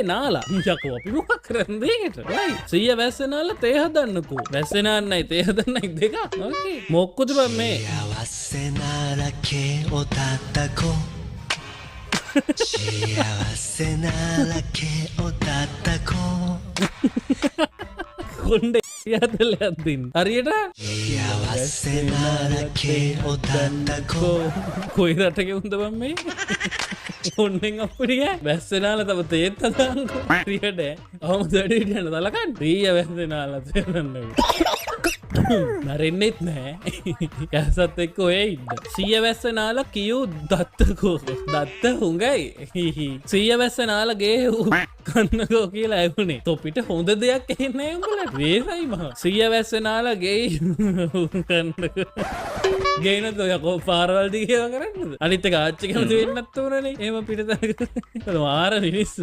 නාලා යකෝ අපි මොකක් කරන්නේ ඒකට සීය වැස්ස නාලා තේ හදන්නකෝ වැස්ස නාන්නයි තේ හදන්නයි දෙක ඕකේ මොක්කුද බං මේ 幸せなら毛を叩こう幸せなら毛を叩こう කොණ්ඩේ යදලයක් දින් හරියට 幸せなら毛を叩こう කොයි රටක උන්ද බං මේ ඔන්නෙන් අප්පුඩිය වැස්ස නාලා තව තේත් හදන්නකෝ හරියට අවම දෙඩියට යන දලකන් සීය වැස්ස නාලා තේරන්නේ මැරෙන්නෙත් නෑ කැසත් එක්ක ඔය ඉන්න සීය වැස්ස නාලා කියූ දත්තකෝ දත්ත හුඟයි සීය වැස්ස නාලා ගේ කන්නකෝ කියලා ඇහුනේ තොපිට හොඳ දෙයක් එන්නේ උඹලට වේසයි මහ සීය වැස්ස නාලා ගේ කන්නකෝ ගේනද ඔය පාරවල් දිගේ කරන්නද අනිත් එක ආච්චි කැමති වෙන්නත් උනනේ එහෙම පිටතට මාර මිනිස්සු